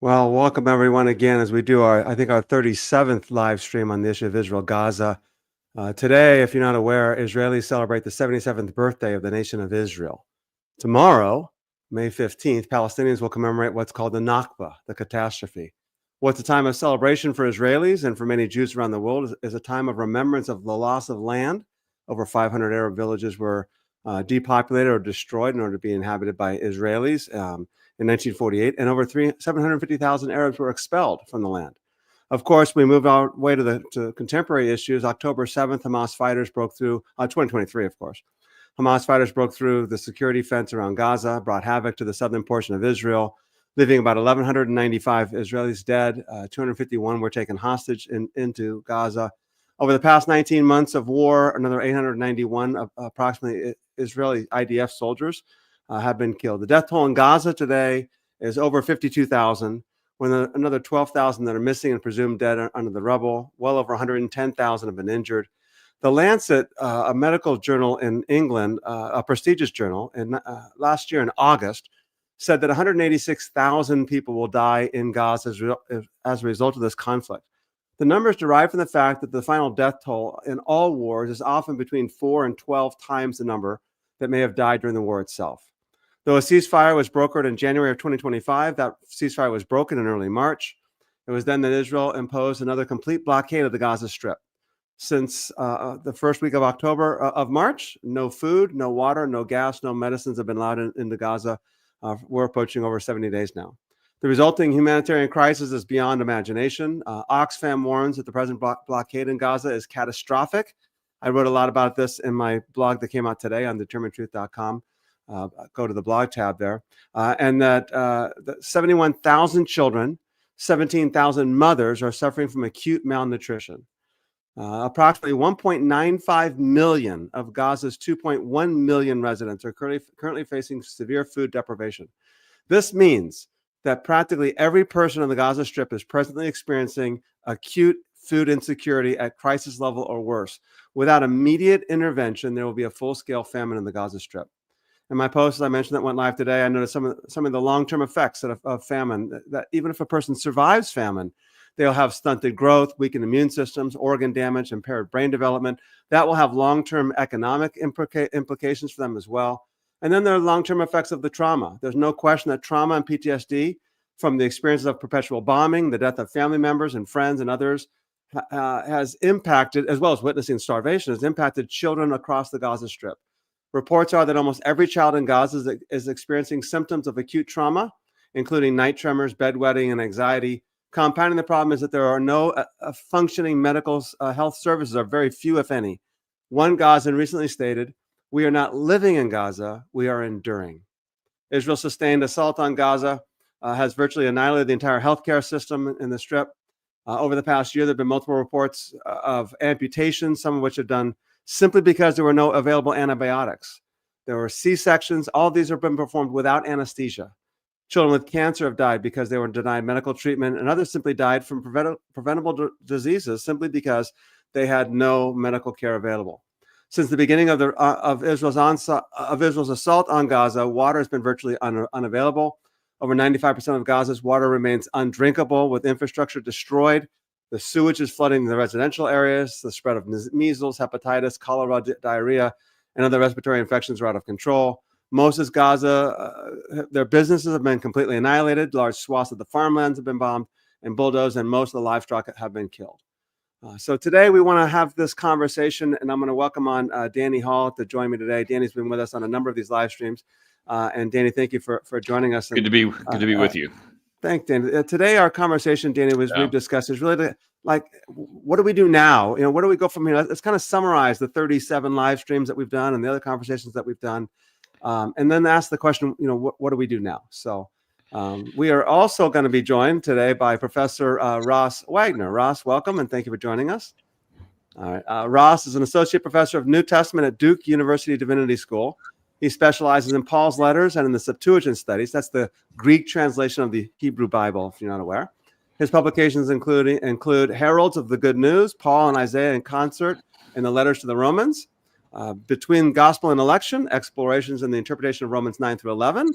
Well, welcome everyone again as we do our 37th live stream on the issue of Israel-Gaza. Today, if you're not aware, Israelis celebrate the 77th birthday of the nation of Israel. Tomorrow, May 15th, Palestinians will commemorate what's called the Nakba, the catastrophe. What's a time of celebration for Israelis and for many Jews around the world is a time of remembrance of the loss of land. Over 500 Arab villages were depopulated or destroyed in order to be inhabited by Israelis. In 1948, and over 750,000 Arabs were expelled from the land. Of course, we move our way to contemporary issues. October 7th, Hamas fighters broke through, 2023, of course. Hamas fighters broke through the security fence around Gaza, brought havoc to the southern portion of Israel, leaving about 1,195 Israelis dead. 251 were taken hostage into Gaza. Over the past 19 months of war, another 891 approximately Israeli IDF soldiers have been killed. The death toll in Gaza today is over 52,000, with another 12,000 that are missing and presumed dead under the rubble. Well over 110,000 have been injured. The Lancet, a medical journal in England, a prestigious journal, last year in August, said that 186,000 people will die in Gaza as a result of this conflict. The numbers derive from the fact that the final death toll in all wars is often between 4 and 12 times the number that may have died during the war itself. Though a ceasefire was brokered in January of 2025, that ceasefire was broken in early March. It was then that Israel imposed another complete blockade of the Gaza Strip. Since the first week of March, no food, no water, no gas, no medicines have been allowed into Gaza. We're approaching over 70 days now. The resulting humanitarian crisis is beyond imagination. Oxfam warns that the present blockade in Gaza is catastrophic. I wrote a lot about this in my blog that came out today on determinedtruth.com. Go to the blog tab there, and that 71,000 children, 17,000 mothers are suffering from acute malnutrition. Approximately 1.95 million of Gaza's 2.1 million residents are currently facing severe food deprivation. This means that practically every person on the Gaza Strip is presently experiencing acute food insecurity at crisis level or worse. Without immediate intervention, there will be a full-scale famine in the Gaza Strip. In my post, as I mentioned, that went live today, I noticed some of the long-term effects of famine, that even if a person survives famine, they'll have stunted growth, weakened immune systems, organ damage, impaired brain development. That will have long-term economic implications for them as well. And then there are long-term effects of the trauma. There's no question that trauma and PTSD from the experiences of perpetual bombing, the death of family members and friends and others, has impacted, as well as witnessing starvation, has impacted children across the Gaza Strip. Reports are that almost every child in Gaza is experiencing symptoms of acute trauma, including night tremors, bedwetting, and anxiety. Compounding the problem is that there are no functioning medical health services, or very few, if any. One Gazan recently stated, "We are not living in Gaza, we are enduring." Israel's sustained assault on Gaza has virtually annihilated the entire healthcare system in the Strip. Over the past year, there have been multiple reports of amputations, some of which have done simply because there were no available antibiotics. There were C-sections. All of these have been performed without anesthesia. Children with cancer have died because they were denied medical treatment, and others simply died from preventable diseases simply because they had no medical care available. Since the beginning of Israel's assault on Gaza, water has been virtually unavailable. Over 95% of Gaza's water remains undrinkable, with infrastructure destroyed. The sewage is flooding the residential areas. The spread of measles, hepatitis, cholera, diarrhea, and other respiratory infections are out of control. Most of Gaza, their businesses have been completely annihilated. Large swaths of the farmlands have been bombed and bulldozed, and most of the livestock have been killed. So today we want to have this conversation, and I'm going to welcome on Danny Hall to join me today. Danny's been with us on a number of these live streams. And Danny, thank you for joining us. Good to be with you. Thanks, Danny. Today, our conversation, Danny, we've discussed is really what do we do now? Where do we go from here? Let's kind of summarize the 37 live streams that we've done and the other conversations that we've done, and then ask the question, what do we do now? So we are also going to be joined today by Professor Ross Wagner. Ross, welcome, and thank you for joining us. All right. Ross is an associate professor of New Testament at Duke University Divinity School. He specializes in Paul's letters and in the Septuagint studies. That's the Greek translation of the Hebrew Bible, if you're not aware. His publications include Heralds of the Good News, Paul and Isaiah in Concert, and the Letters to the Romans, Between Gospel and Election, Explorations in the Interpretation of Romans 9 through 11,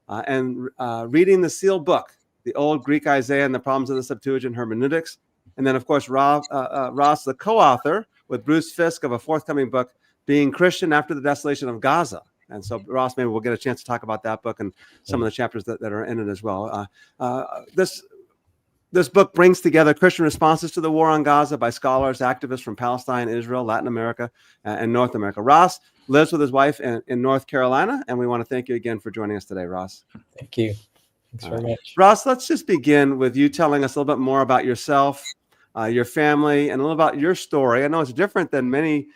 and Reading the Sealed Book, The Old Greek Isaiah and the Problems of the Septuagint Hermeneutics. And then, of course, Ross, the co-author with Bruce Fisk of a forthcoming book, Being Christian After the Desolation of Gaza. And so, Ross, maybe we'll get a chance to talk about that book and some of the chapters that are in it as well. This book brings together Christian responses to the war on Gaza by scholars, activists from Palestine, Israel, Latin America, and North America. Ross lives with his wife in North Carolina, and we want to thank you again for joining us today, Ross. Thank you. Thanks very much. Ross, let's just begin with you telling us a little bit more about yourself, your family, and a little about your story. I know it's different than many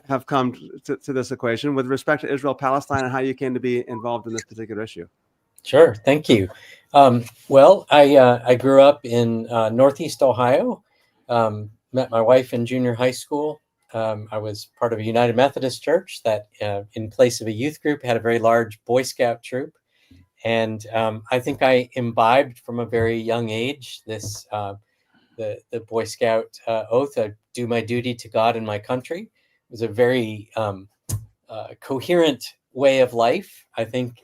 have come to this equation with respect to Israel-Palestine and how you came to be involved in this particular issue. Sure. Thank you. Well, I grew up in Northeast Ohio, met my wife in junior high school. I was part of a United Methodist church that in place of a youth group had a very large Boy Scout troop. And I think I imbibed from a very young age this the Boy Scout oath, I do my duty to God and my country. It was a very coherent way of life. I think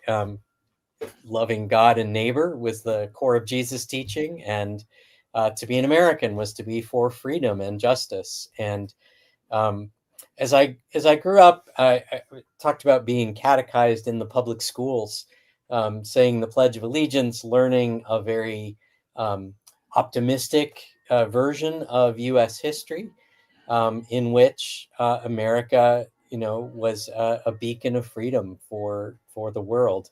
loving God and neighbor was the core of Jesus' teaching, and to be an American was to be for freedom and justice. And as I grew up, I talked about being catechized in the public schools, saying the Pledge of Allegiance, learning a very optimistic version of U.S. history, in which America, was a beacon of freedom for the world.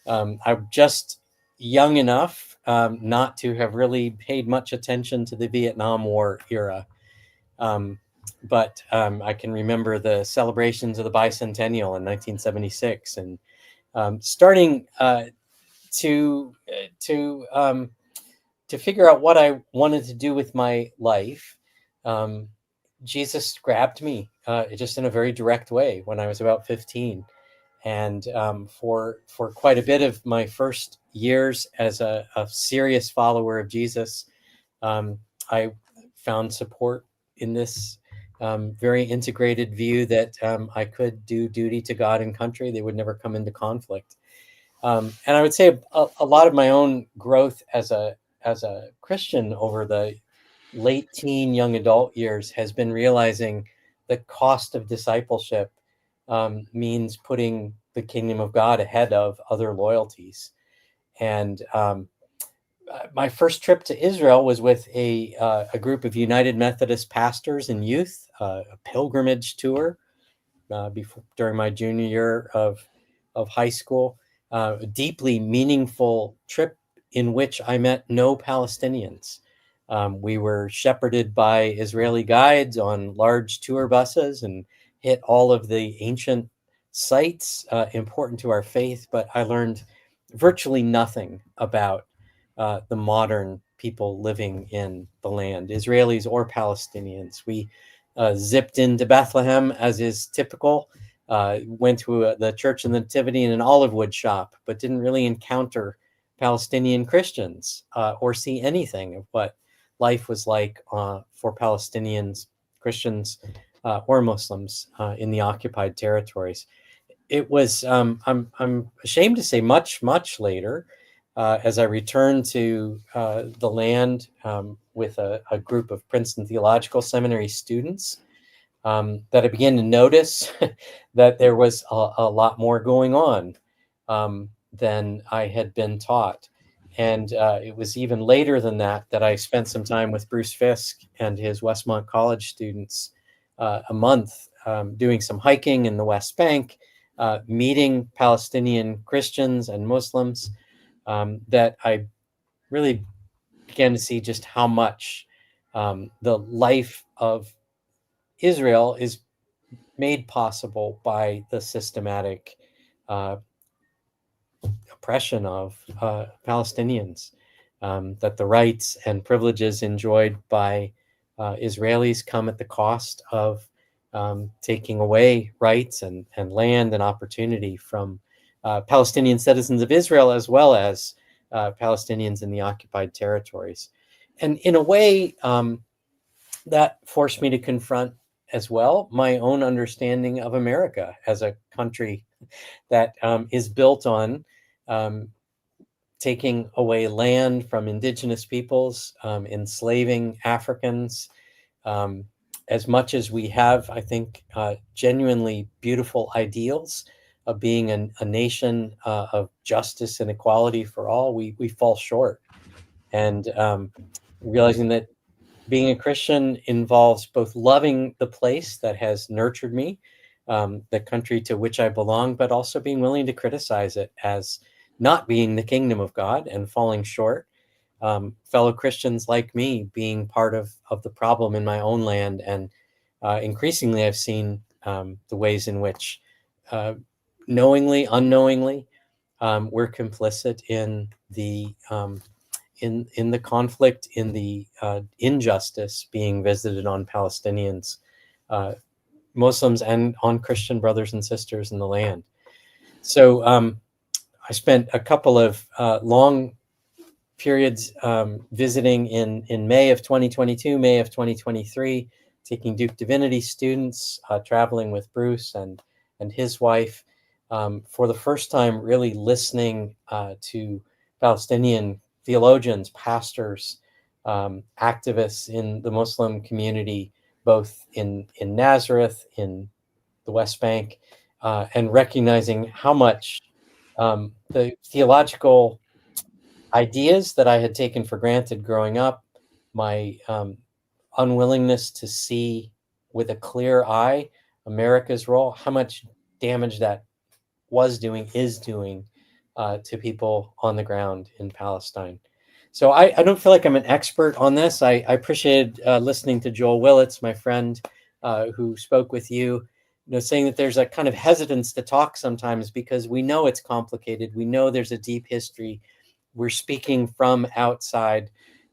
I'm just young enough not to have really paid much attention to the Vietnam War era. But I can remember the celebrations of the bicentennial in 1976, and starting to figure out what I wanted to do with my life. Jesus grabbed me just in a very direct way when I was about 15. And for quite a bit of my first years as a serious follower of Jesus, I found support in this very integrated view that I could do duty to God and country. They would never come into conflict. And I would say a lot of my own growth as a Christian over the late teen, young adult years has been realizing the cost of discipleship means putting the kingdom of God ahead of other loyalties. And my first trip to Israel was with a group of United Methodist pastors and youth, a pilgrimage tour during my junior year of high school, a deeply meaningful trip in which I met no Palestinians. We were shepherded by Israeli guides on large tour buses and hit all of the ancient sites important to our faith, but I learned virtually nothing about the modern people living in the land, Israelis or Palestinians. We zipped into Bethlehem, as is typical, went to the Church of the Nativity in an olive wood shop, but didn't really encounter Palestinian Christians or see anything of what life was like for Palestinians, Christians, or Muslims in the occupied territories. It was, I'm ashamed to say, much later, as I returned to the land with a group of Princeton Theological Seminary students, that I began to notice that there was a lot more going on than I had been taught. And it was even later than that I spent some time with Bruce Fisk and his Westmont College students, a month doing some hiking in the West Bank, meeting Palestinian Christians and Muslims, that I really began to see just how much the life of Israel is made possible by the systematic oppression of Palestinians, that the rights and privileges enjoyed by Israelis come at the cost of taking away rights and land and opportunity from Palestinian citizens of Israel, as well as Palestinians in the occupied territories. And in a way, that forced me to confront as well my own understanding of America as a country that is built on taking away land from indigenous peoples, enslaving Africans. As much as we have, I think, genuinely beautiful ideals of being a nation of justice and equality for all, we fall short. And realizing that being a Christian involves both loving the place that has nurtured me, the country to which I belong, but also being willing to criticize it as not being the kingdom of God and falling short. Fellow Christians like me being part of the problem in my own land. And increasingly, I've seen the ways in which knowingly, unknowingly, we're complicit in the in the conflict, in the injustice being visited on Palestinians, Muslims, and on Christian brothers and sisters in the land. So I spent a couple of long periods visiting in May of 2022, May of 2023, taking Duke Divinity students, traveling with Bruce and his wife, for the first time really listening to Palestinian theologians, pastors, activists in the Muslim community, both in Nazareth, in the West Bank, and recognizing how much the theological ideas that I had taken for granted growing up, my unwillingness to see with a clear eye America's role, how much damage that is doing to people on the ground in Palestine. So I don't feel like I'm an expert on this. I appreciated listening to Joel Willits, my friend, who spoke with you, saying that there's a kind of hesitance to talk sometimes because we know it's complicated. We know there's a deep history. We're speaking from outside.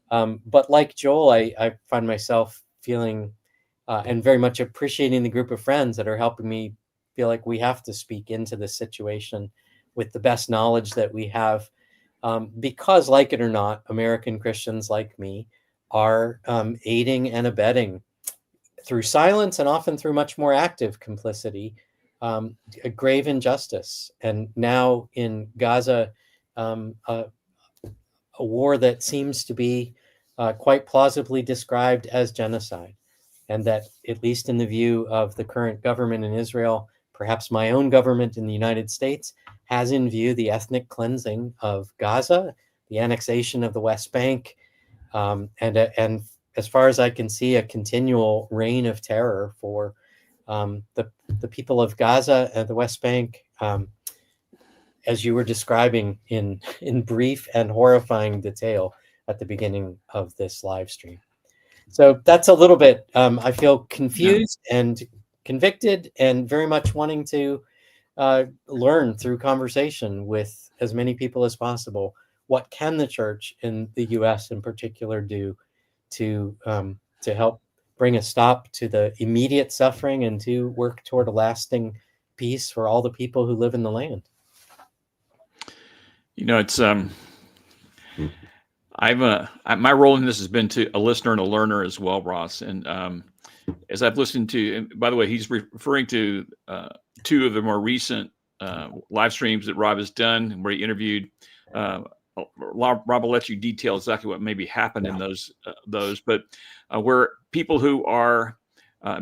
But like Joel, I find myself feeling and very much appreciating the group of friends that are helping me feel like we have to speak into this situation with the best knowledge that we have. Because, like it or not, American Christians like me are aiding and abetting through silence and often through much more active complicity, a grave injustice. And now in Gaza, a war that seems to be quite plausibly described as genocide. And that, at least in the view of the current government in Israel, perhaps my own government in the United States, has in view the ethnic cleansing of Gaza, the annexation of the West Bank, and as far as I can see, a continual reign of terror for the people of Gaza and the West Bank, as you were describing in brief and horrifying detail at the beginning of this live stream. So that's a little bit, I feel confused and convicted and very much wanting to learn through conversation with as many people as possible. What can the church in the U.S. in particular do to help bring a stop to the immediate suffering and to work toward a lasting peace for all the people who live in the land? It's my role in this has been to a listener and a learner as well, Ross. And as I've listened to, and by the way, he's referring to two of the more recent live streams that Rob has done, where he interviewed. Rob will let you detail exactly what maybe happened in those, but where people who are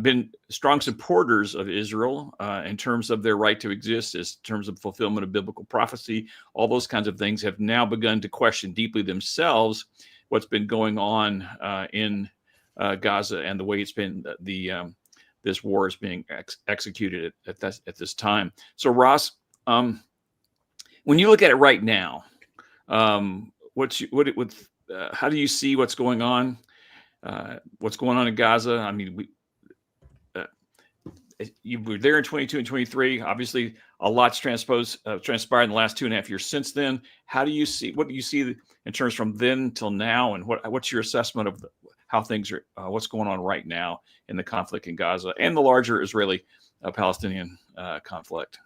been strong supporters of Israel in terms of their right to exist, in terms of fulfillment of biblical prophecy, all those kinds of things have now begun to question deeply themselves what's been going on in Gaza and the way it's been this war is being executed at this time. So Ross, when you look at it right now, how do you see what's going on? What's going on in Gaza? I mean, you were there in 22 and 23. Obviously, a lot's transpired in the last 2.5 years since then. What do you see in terms from then till now, and what's your assessment of how things are, what's going on right now in the conflict in Gaza and the larger Israeli-Palestinian conflict?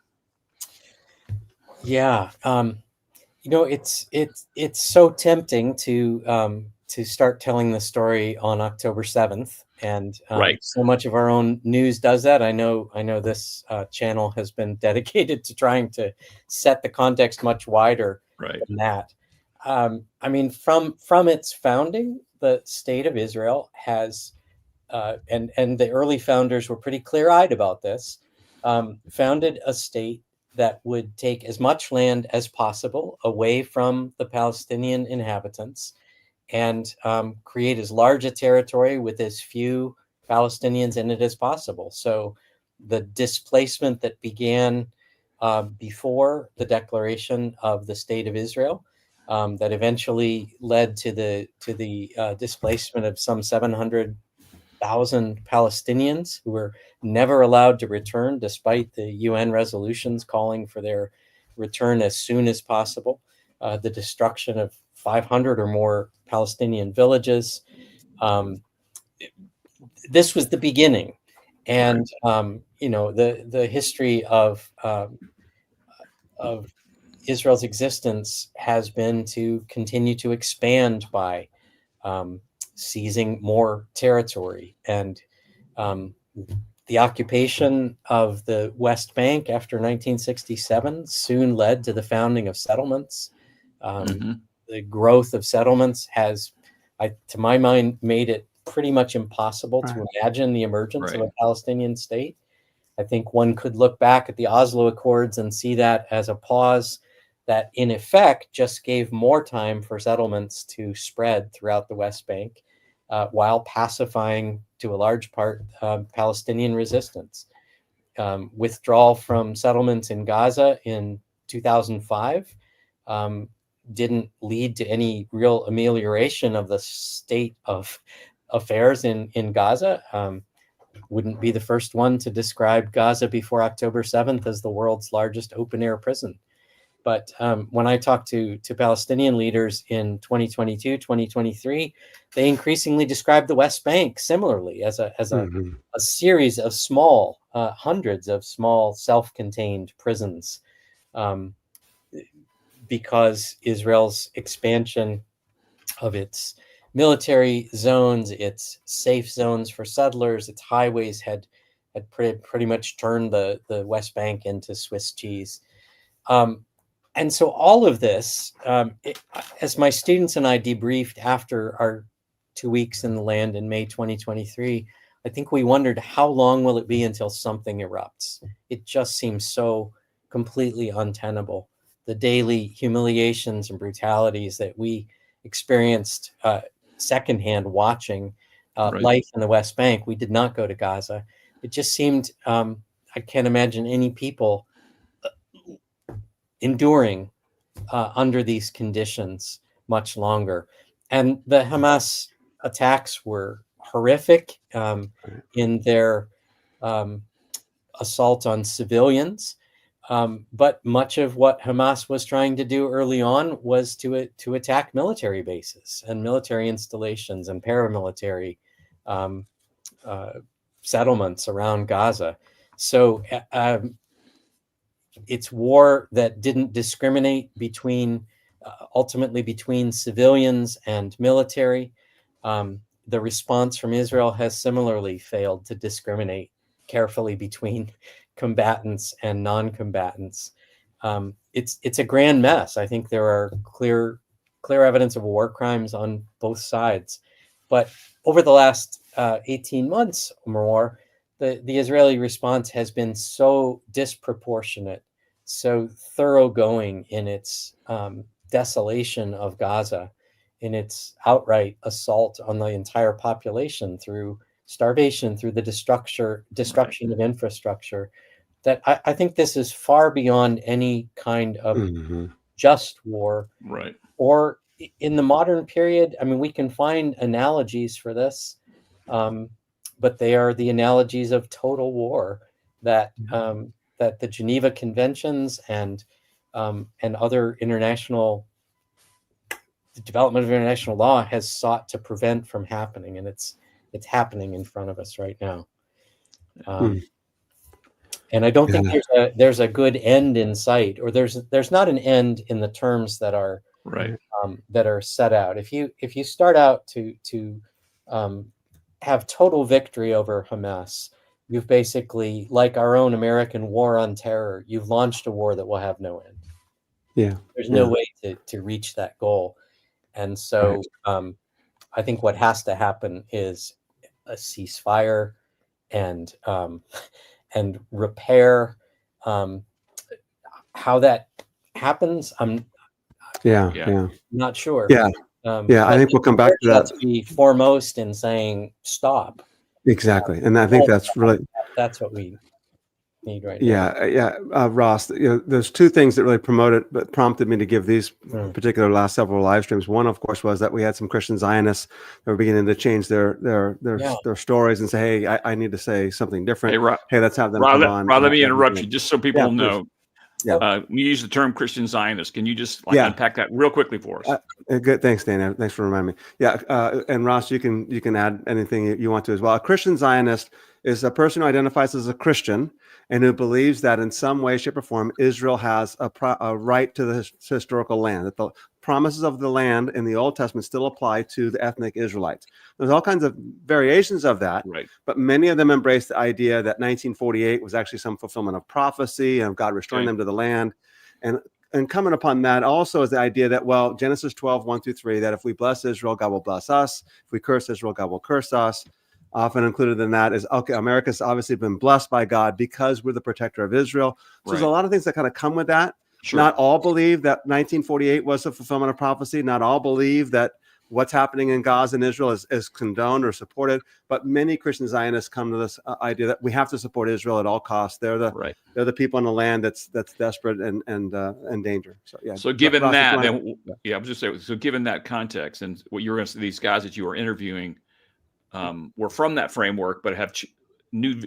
Yeah, it's so tempting to start telling the story on October 7th, and right. So much of our own news does that. I know this channel has been dedicated to trying to set the context much wider than that. I mean, from its founding, the state of Israel has, and the early founders were pretty clear-eyed about this, founded a state that would take as much land as possible away from the Palestinian inhabitants and create as large a territory with as few Palestinians in it as possible. So the displacement that began before the declaration of the State of Israel, that eventually led to the displacement of some 700,000 Palestinians who were never allowed to return, despite the UN resolutions calling for their return as soon as possible. The destruction of 500 or more Palestinian villages. This was the beginning, and the history of Israel's existence has been to continue to expand by seizing more territory, and the occupation of the West Bank after 1967 soon led to the founding of settlements. The growth of settlements has, to my mind, made it pretty much impossible to imagine the emergence of a Palestinian state. I think one could look back at the Oslo Accords and see that as a pause that, in effect, just gave more time for settlements to spread throughout the West Bank, while pacifying, to a large part, Palestinian resistance. Withdrawal from settlements in Gaza in 2005 didn't lead to any real amelioration of the state of affairs in Gaza. Wouldn't be the first one to describe Gaza before October 7th as the world's largest open-air prison. But when I talk to Palestinian leaders in 2022, 2023, they increasingly describe the West Bank similarly as a series of small, hundreds of small self-contained prisons, because Israel's expansion of its military zones, its safe zones for settlers, its highways had pretty much turned the West Bank into Swiss cheese. And so all of this, as my students and I debriefed after our 2 weeks in the land in May 2023, I think we wondered, how long will it be until something erupts? It just seems so completely untenable. The daily humiliations and brutalities that we experienced secondhand watching life in the West Bank. We did not go to Gaza. It just seemed, I can't imagine any people enduring under these conditions much longer. And the Hamas attacks were horrific in their assault on civilians. But much of what Hamas was trying to do early on was to attack military bases and military installations and paramilitary settlements around Gaza. So it's war that didn't discriminate ultimately between civilians and military. The response from Israel has similarly failed to discriminate carefully between combatants and non-combatants. It's a grand mess. I think there are clear evidence of war crimes on both sides. But over the last 18 months or more, the Israeli response has been so disproportionate, so thoroughgoing in its desolation of Gaza, in its outright assault on the entire population through starvation, through the destruction of infrastructure, that I think this is far beyond any kind of just war. Right. Or in the modern period, I mean, we can find analogies for this, but they are the analogies of total war that that the Geneva Conventions and other the development of international law has sought to prevent from happening, and it's happening in front of us right now. And I don't think there's a good end in sight, or there's not an end in the terms that are that are set out. If you start out to have total victory over Hamas, you've basically, like our own American war on terror, you've launched a war that will have no end. Yeah. There's no Yeah. way to reach that goal. And so I think what has to happen is a ceasefire and repair. How that happens, I'm Yeah. Yeah. Yeah. not sure. Yeah. Yeah. I But think we'll come back to America that. has to be foremost in saying stop. Exactly. And I think All that's really, that's what we need right now. yeah. Ross, there's two things that really prompted me to give these particular last several live streams. One, of course, was that we had some Christian Zionists that were beginning to change their stories and say, hey, I need to say something different. Hey, let's have them come on. Let me interrupt you just so people please. know. Yeah. We use the term Christian Zionist. Can you just unpack that real quickly for us? Good. Thanks, Dana. Thanks for reminding me. Yeah. And Ross, you can add anything you want to as well. A Christian Zionist is a person who identifies as a Christian and who believes that in some way, shape, or form, Israel has a right to the historical land, that the promises of the land in the Old Testament still apply to the ethnic Israelites. There's all kinds of variations of that, right? But many of them embrace the idea that 1948 was actually some fulfillment of prophecy and of God restoring them to the land. And coming upon that also is the idea that, well, Genesis 12, 1-3, that if we bless Israel, God will bless us. If we curse Israel, God will curse us. Often included in that is, okay, America's obviously been blessed by God because we're the protector of Israel. So there's a lot of things that kind of come with that. Sure. Not all believe that 1948 was a fulfillment of prophecy. Not all believe that what's happening in Gaza and Israel is condoned or supported. But many Christian Zionists come to this idea that we have to support Israel at all costs. They're the people on the land that's desperate and in danger. So yeah. So given that, I was just saying. So given that context and what you're going to see, these guys that you were interviewing were from that framework, but have new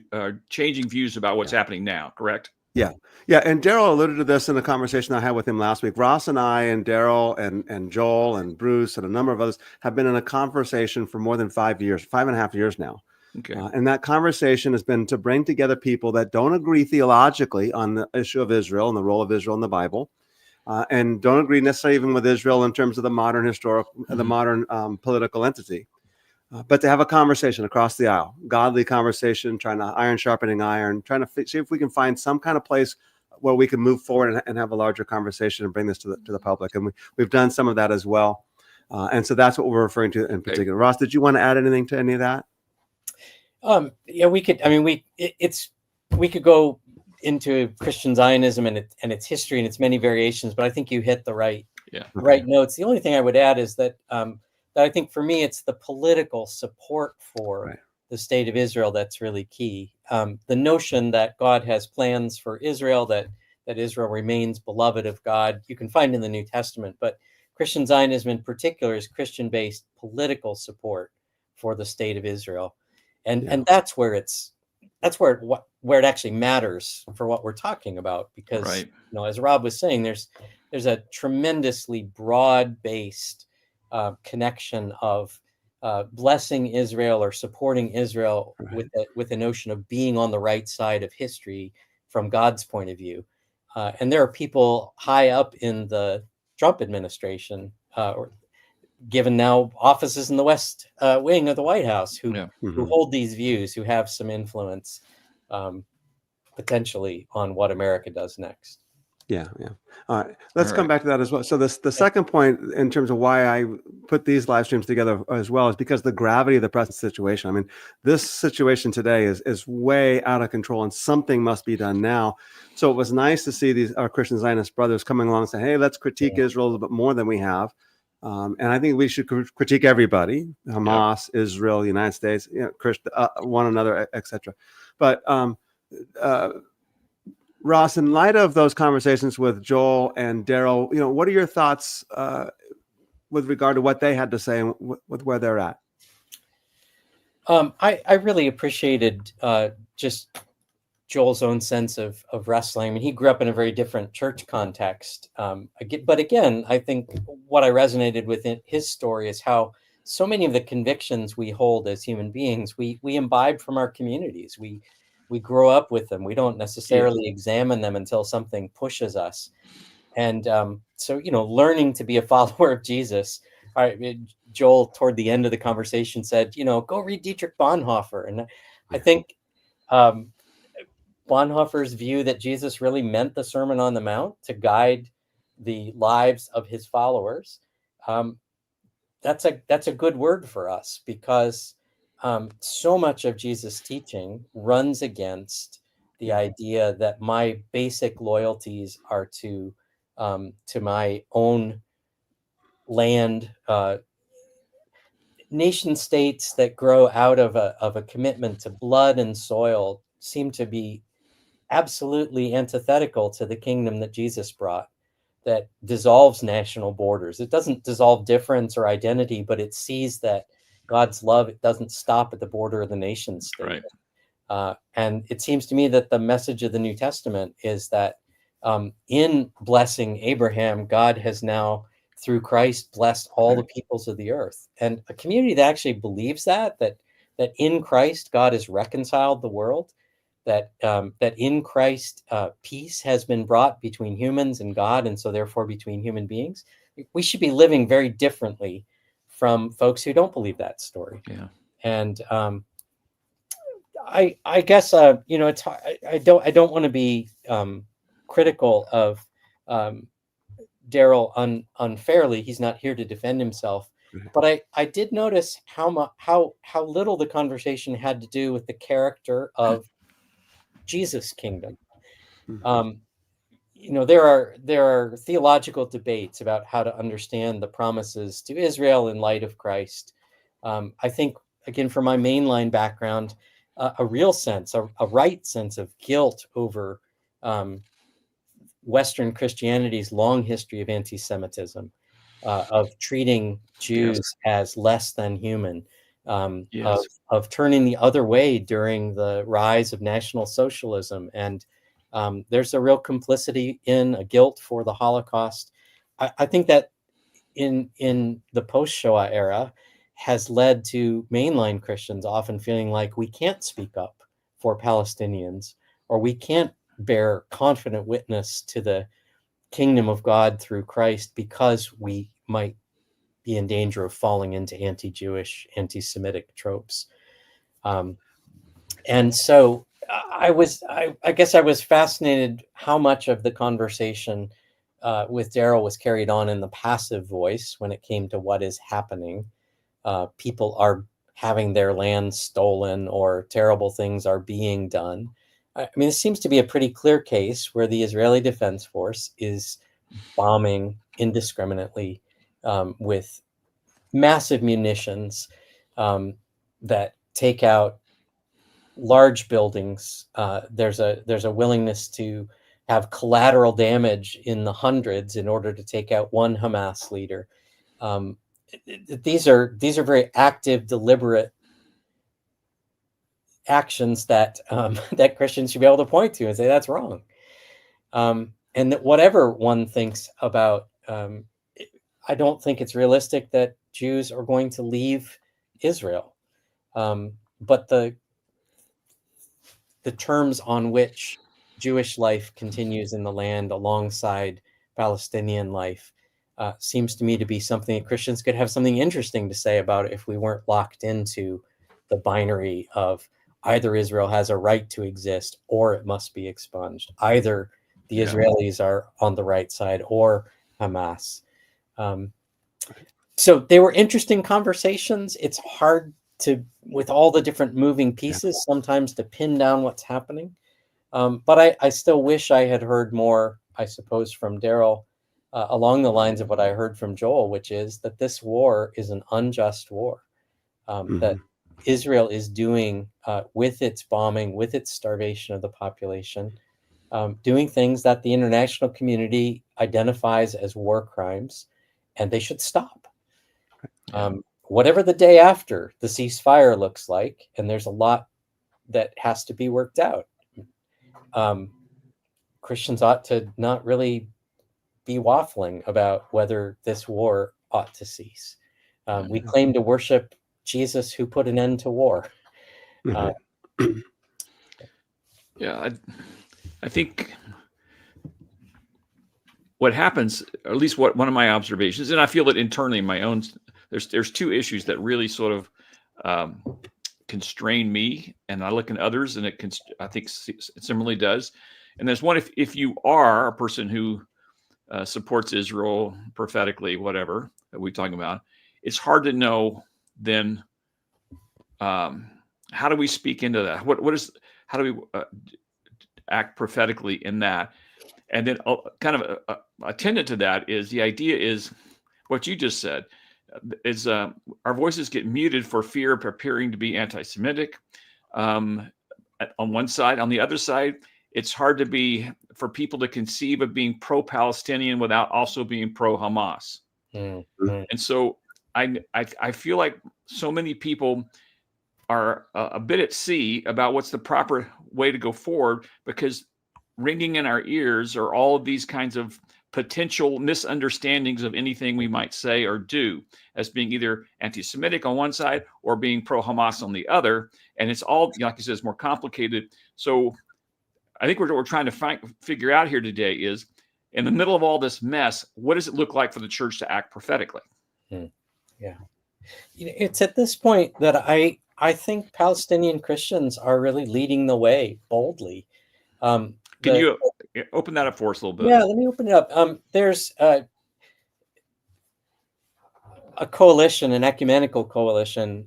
changing views about what's happening now. Correct? Yeah. And Darrell alluded to this in a conversation I had with him last week. Ross and I and Darrell and Joel and Bruce and a number of others have been in a conversation for more than 5 years, 5.5 years now. Okay. And that conversation has been to bring together people that don't agree theologically on the issue of Israel and the role of Israel in the Bible, and don't agree necessarily even with Israel in terms of the modern the modern political entity. But to have a conversation across the aisle, godly conversation, trying to iron sharpening iron, trying to see if we can find some kind of place where we can move forward and have a larger conversation and bring this to the public. And we've done some of that as well. And so that's what we're referring to in particular. Ross, did you want to add anything to any of that? Yeah, we could. I mean, we could go into Christian Zionism and its history and its many variations, but I think you hit the right notes. The only thing I would add is that I think for me, it's the political support for the state of Israel that's really key. The notion that God has plans for Israel, that Israel remains beloved of God, you can find in the New Testament. But Christian Zionism in particular is Christian-based political support for the state of Israel, and that's where it actually matters for what we're talking about. Because as Rob was saying, there's a tremendously broad-based connection of blessing Israel or supporting Israel with the notion of being on the right side of history from God's point of view. And there are people high up in the Trump administration, or given now offices in the West Wing of the White House, who hold these views, who have some influence potentially on what America does next. Yeah. All right. Let's come back to that as well. So the second point in terms of why I put these live streams together as well is because the gravity of the present situation. I mean, this situation today is way out of control and something must be done now. So it was nice to see our Christian Zionist brothers coming along and saying, hey, let's critique Israel a little bit more than we have. And I think we should critique everybody, Hamas, Israel, United States, one another, etc. But Ross, in light of those conversations with Joel and Darrell, what are your thoughts with regard to what they had to say and with where they're at? I really appreciated just Joel's own sense of wrestling. I mean, he grew up in a very different church context. But again, I think what I resonated with in his story is how so many of the convictions we hold as human beings, we imbibe from our communities. We grow up with them. We don't necessarily examine them until something pushes us. And so, learning to be a follower of Jesus. Joel, toward the end of the conversation, said, go read Dietrich Bonhoeffer. And I think Bonhoeffer's view that Jesus really meant the Sermon on the Mount to guide the lives of his followers, that's a good word for us, because so much of Jesus' teaching runs against the idea that my basic loyalties are to my own land. Nation states that grow out of a commitment to blood and soil seem to be absolutely antithetical to the kingdom that Jesus brought, that dissolves national borders. It doesn't dissolve difference or identity, but it sees that God's love, it doesn't stop at the border of the nation state. Right. And it seems to me that the message of the New Testament is that in blessing Abraham, God has now, through Christ, blessed all the peoples of the earth. And a community that actually believes that in Christ, God has reconciled the world, that in Christ, peace has been brought between humans and God, and so therefore between human beings. We should be living very differently from folks who don't believe that story. Yeah. And I guess it's hard. I don't want to be critical of Darrell unfairly. He's not here to defend himself, but I did notice how little the conversation had to do with the character of Jesus' kingdom. There are theological debates about how to understand the promises to Israel in light of Christ. I think, again, from my mainline background, a real sense, a right sense of guilt over Western Christianity's long history of anti-Semitism, of treating Jews as less than human, of turning the other way during the rise of National Socialism. And there's a real complicity in a guilt for the Holocaust. I think that in the post-Shoah era has led to mainline Christians often feeling like we can't speak up for Palestinians, or we can't bear confident witness to the kingdom of God through Christ because we might be in danger of falling into anti-Jewish, anti-Semitic tropes. And so I guess I was fascinated how much of the conversation with Darrell was carried on in the passive voice when it came to what is happening. People are having their land stolen, or terrible things are being done. I mean, it seems to be a pretty clear case where the Israeli Defense Force is bombing indiscriminately with massive munitions that take out large buildings. There's a willingness to have collateral damage in the hundreds in order to take out one Hamas leader. These are very active, deliberate actions that that Christians should be able to point to and say that's wrong. And that whatever one thinks about, I don't think it's realistic that Jews are going to leave Israel. But the terms on which Jewish life continues in the land alongside Palestinian life seems to me to be something that Christians could have something interesting to say about if we weren't locked into the binary of either Israel has a right to exist or it must be expunged. Either the Israelis are on the right side or Hamas. So they were interesting conversations. It's hard to, with all the different moving pieces, sometimes to pin down what's happening. But I still wish I had heard more, I suppose, from Darrell along the lines of what I heard from Joel, which is that this war is an unjust war, that Israel is doing with its bombing, with its starvation of the population, doing things that the international community identifies as war crimes, and they should stop. Whatever the day after the ceasefire looks like, and there's a lot that has to be worked out. Christians ought to not really be waffling about whether this war ought to cease. We claim to worship Jesus who put an end to war. I think what happens, or at least one of my observations, and I feel it internally in my own, there's two issues that really sort of constrain me, and I look in others, and I think similarly does. And there's one, if you are a person who supports Israel prophetically, whatever that we're talking about, it's hard to know then how do we speak into that? How do we act prophetically in that? And then kind of attendant to that is the idea is what you just said is our voices get muted for fear of appearing to be anti-Semitic on one side. On the other side, it's hard for people to conceive of being pro-Palestinian without also being pro-Hamas. Mm-hmm. And so I feel like so many people are a bit at sea about what's the proper way to go forward, because ringing in our ears are all of these kinds of potential misunderstandings of anything we might say or do as being either anti-Semitic on one side or being pro-Hamas on the other. And it's all, like you said, it's more complicated. So I think what we're trying to figure out here today is, in the middle of all this mess, what does it look like for the church to act prophetically? Yeah. It's at this point that I think Palestinian Christians are really leading the way boldly. Can you open that up for us a little bit? Yeah, let me open it up. There's a coalition, an ecumenical coalition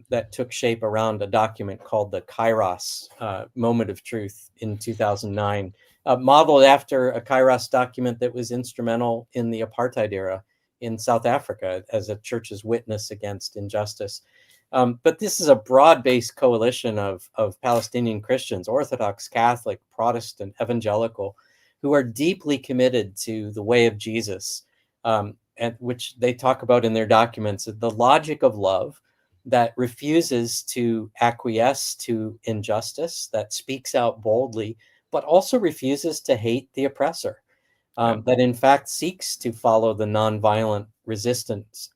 that took shape around a document called the Kairos Moment of Truth in 2009, modeled after a Kairos document that was instrumental in the apartheid era in South Africa as a church's witness against injustice. But this is a broad-based coalition of Palestinian Christians, Orthodox, Catholic, Protestant, evangelical, who are deeply committed to the way of Jesus, and which they talk about in their documents, the logic of love that refuses to acquiesce to injustice, that speaks out boldly, but also refuses to hate the oppressor, that in fact seeks to follow the nonviolent resistance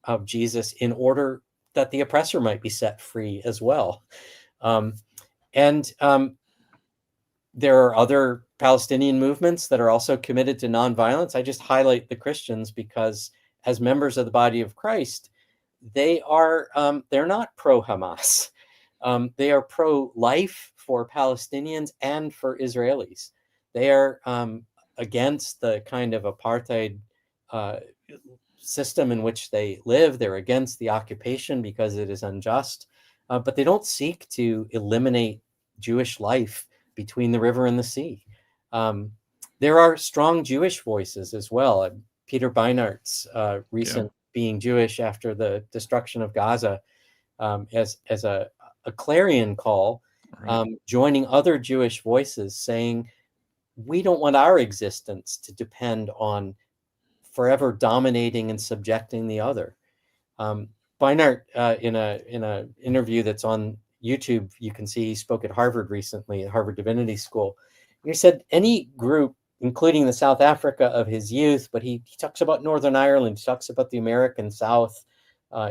of Jesus in order that the oppressor might be set free as well. There are other Palestinian movements that are also committed to nonviolence. I just highlight the Christians because, as members of the body of Christ, they are they're not pro-Hamas. They are pro-life for Palestinians and for Israelis. They are against the kind of apartheid system in which they live. They're against the occupation because it is unjust, but they don't seek to eliminate Jewish life between the river and the sea. There are strong Jewish voices as well. Peter Beinart's recent Being Jewish After the Destruction of Gaza as a clarion call, joining other Jewish voices saying, we don't want our existence to depend on forever dominating and subjecting the other. Beinart, in a interview that's on YouTube, you can see he spoke at Harvard recently, at Harvard Divinity School. He said any group, including the South Africa of his youth, but he talks about Northern Ireland, he talks about the American South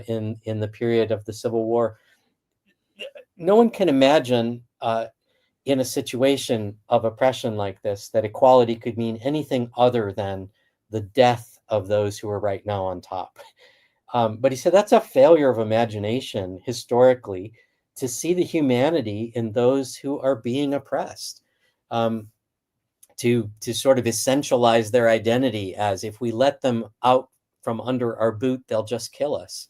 in the period of the Civil War. No one can imagine in a situation of oppression like this that equality could mean anything other than the death of those who are right now on top. But he said that's a failure of imagination historically, to see the humanity in those who are being oppressed, to sort of essentialize their identity as, if we let them out from under our boot, they'll just kill us.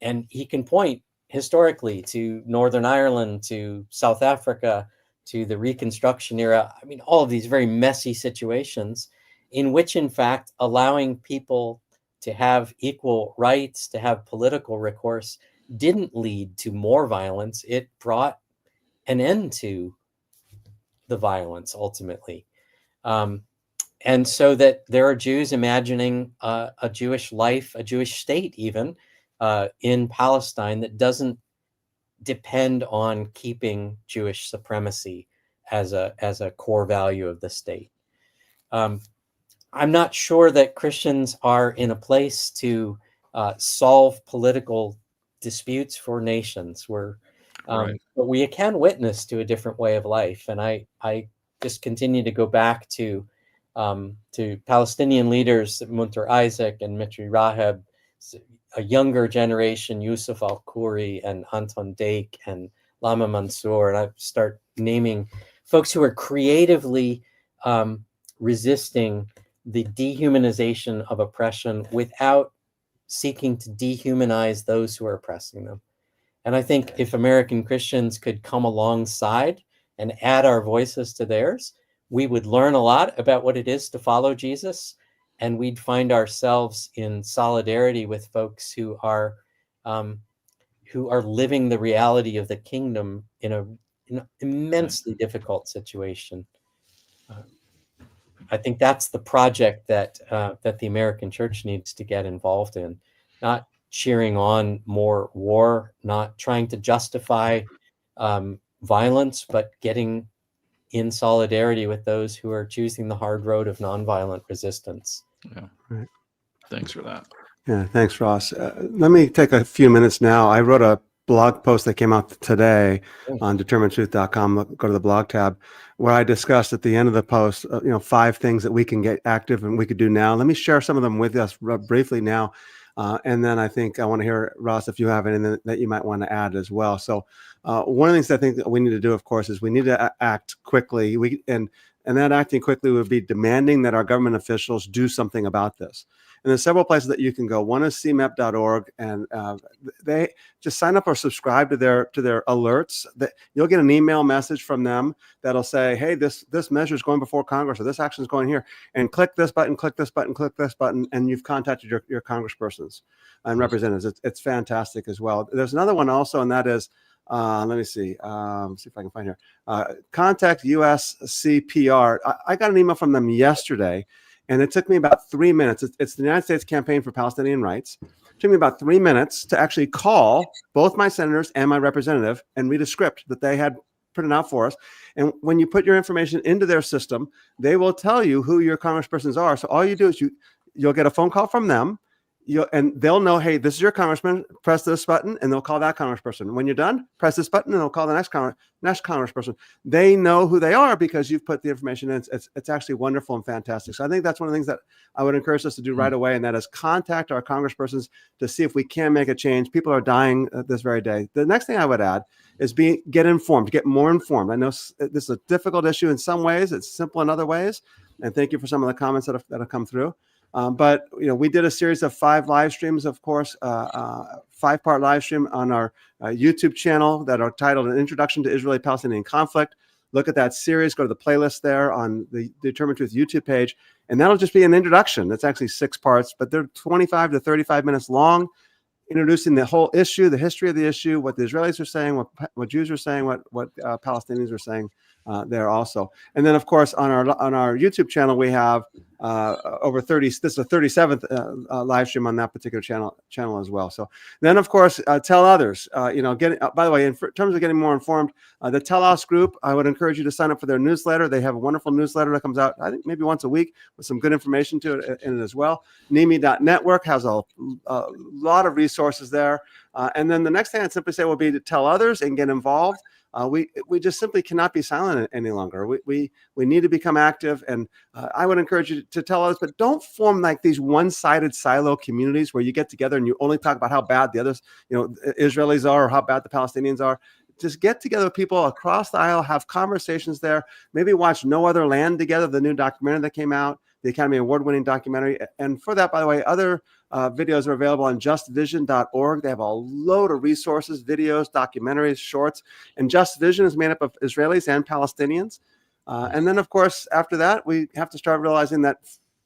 And he can point historically to Northern Ireland, to South Africa, to the Reconstruction era. I mean, all of these very messy situations in which, in fact, allowing people to have equal rights, to have political recourse, didn't lead to more violence. It brought an end to the violence ultimately. And so that there are Jews imagining a Jewish life, a Jewish state even, in Palestine that doesn't depend on keeping Jewish supremacy as a core value of the state. I'm not sure that Christians are in a place to solve political disputes for nations. But we can witness to a different way of life, and I just continue to go back to Palestinian leaders, Munter Isaac and Mitri Raheb, a younger generation, Yusuf Al-Khoury and Anton Dake and Lama Mansour, and I start naming folks who are creatively resisting the dehumanization of oppression without seeking to dehumanize those who are oppressing them. And I think if American Christians could come alongside and add our voices to theirs, we would learn a lot about what it is to follow Jesus, and we'd find ourselves in solidarity with folks who are living the reality of the kingdom in an immensely difficult situation. I think that's the project that the American church needs to get involved in, not cheering on more war, not trying to justify violence, but getting in solidarity with those who are choosing the hard road of nonviolent resistance. Yeah. Right. Thanks for that. Yeah, thanks, Ross. Let me take a few minutes now. I wrote a blog post that came out today on determinedtruth.com. Go to the blog tab, where I discussed at the end of the post, 5 things that we can get active and we could do now. Let me share some of them with us briefly now. And then I think I want to hear, Ross, if you have anything that you might want to add as well. So one of the things I think that we need to do, of course, is we need to act quickly. And that acting quickly would be demanding that our government officials do something about this. And there's several places that you can go. One is cmep.org, and they just sign up or subscribe to their alerts. That you'll get an email message from them that'll say, "Hey, this measure is going before Congress, or this action is going here," and click this button, click this button, click this button, and you've contacted your congresspersons and representatives. It's fantastic as well. There's another one also, and that is, let me see if I can find here. Contact USCPR. I got an email from them yesterday. And it took me about 3 minutes. It's the United States Campaign for Palestinian Rights. It took me about 3 minutes to actually call both my senators and my representative and read a script that they had printed out for us. And when you put your information into their system, they will tell you who your congresspersons are. So all you do is you'll get a phone call from them. And they'll know, hey, this is your congressman, press this button, and they'll call that congressperson. When you're done, press this button, and they'll call the next congressperson. They know who they are because you've put the information in. It's actually wonderful and fantastic. So I think that's one of the things that I would encourage us to do right away, and that is contact our congresspersons to see if we can make a change. People are dying this very day. The next thing I would add is get informed, get more informed. I know this is a difficult issue in some ways. It's simple in other ways. And thank you for some of the comments that have come through. But we did a series of 5 live streams, of course, 5-part live stream on our YouTube channel that are titled "An Introduction to Israeli-Palestinian Conflict." Look at that series. Go to the playlist there on the Determined Truth YouTube page, and that'll just be an introduction. That's actually 6 parts, but they're 25 to 35 minutes long, introducing the whole issue, the history of the issue, what the Israelis are saying, what Jews are saying, what Palestinians are saying there also. And then, of course, on our YouTube channel, we have over 30. This is the 37th live stream on that particular channel as well. So then, of course, tell others. By the way, in terms of getting more informed, the Tell Us group, I would encourage you to sign up for their newsletter. They have a wonderful newsletter that comes out, I think, maybe once a week with some good information to it in it as well. Nimi.network has a lot of resources there. And then the next thing I'd simply say will be to tell others and get involved. We just simply cannot be silent any longer. We need to become active, and I would encourage you to tell others, but don't form like these one-sided silo communities where you get together and you only talk about how bad the others, Israelis are, or how bad the Palestinians are. Just get together with people across the aisle, have conversations there, maybe watch No Other Land together, the new documentary that came out, the Academy Award-winning documentary. And for that, by the way, other videos are available on justvision.org. They have a load of resources, videos, documentaries, shorts. And Just Vision is made up of Israelis and Palestinians. And then, of course, after that, we have to start realizing that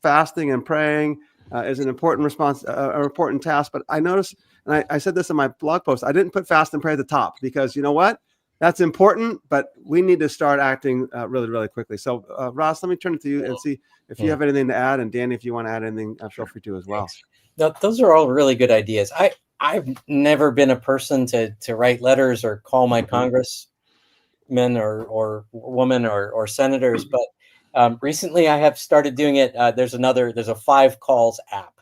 fasting and praying is an important response, an important task. But I noticed, and I said this in my blog post, I didn't put fast and pray at the top because you know what? That's important, but we need to start acting really, really quickly. So, Ross, let me turn it to you and see if you have anything to add. And Danny, if you want to add anything, feel free to as well. No, those are all really good ideas. I've never been a person to write letters or call my congressmen or women or senators, but recently I have started doing it. There's a 5 calls app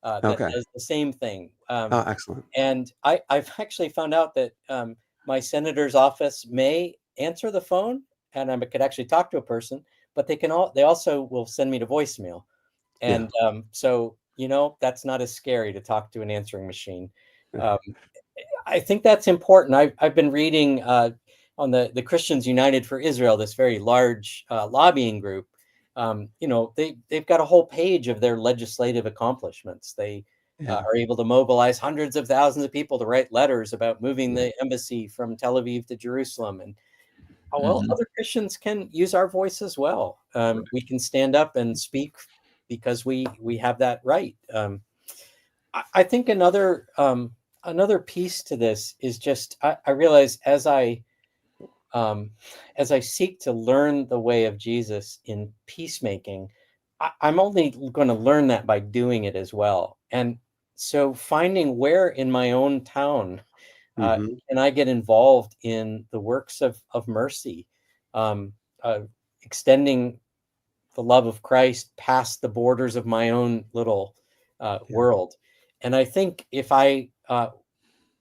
that does the same thing. Excellent. And I've actually found out that my senator's office may answer the phone, and I could actually talk to a person, but they also will send me to voicemail, and so that's not as scary to talk to an answering machine. I think that's important. I've been reading on the Christians United for Israel, this very large lobbying group, they've got a whole page of their legislative accomplishments. They are able to mobilize hundreds of thousands of people to write letters about moving the embassy from Tel Aviv to Jerusalem. And well, other Christians can use our voice as well. We can stand up and speak because we have that right. I think another piece to this is just I realize as I seek to learn the way of Jesus in peacemaking, I'm only going to learn that by doing it as well. And so finding where in my own town can I get involved in the works of mercy, extending the love of Christ past the borders of my own little world. And I think if the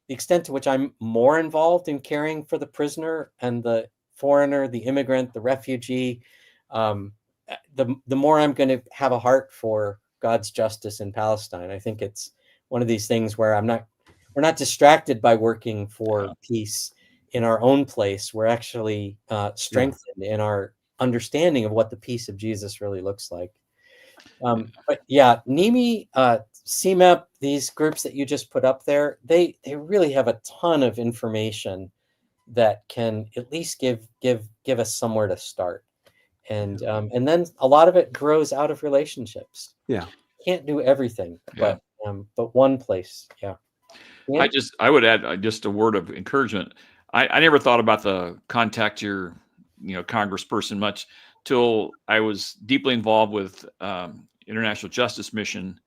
extent to which I'm more involved in caring for the prisoner and the foreigner, the immigrant, the refugee, the more I'm going to have a heart for God's justice in Palestine. I think it's one of these things where we're not distracted by working for peace in our own place. We're actually strengthened in our understanding of what the peace of Jesus really looks like. But yeah, NIMI, CMEP, these groups that you just put up there, they really have a ton of information that can at least give us somewhere to start. And then a lot of it grows out of relationships. Yeah. Can't do everything, but one place. Yeah. I would add just a word of encouragement. I never thought about the contact your congressperson much till I was deeply involved with International Justice Mission,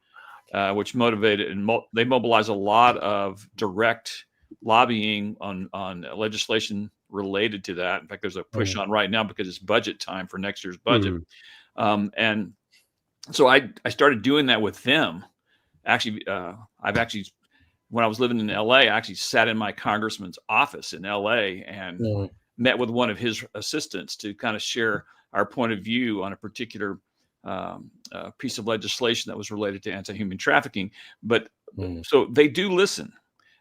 which motivated and they mobilize a lot of direct lobbying on legislation related to that. In fact, there's a push on right now because it's budget time for next year's budget. And so I started doing that with them. Actually, when I was living in LA, I actually sat in my congressman's office in LA and met with one of his assistants to kind of share our point of view on a particular piece of legislation that was related to anti-human trafficking. But so they do listen.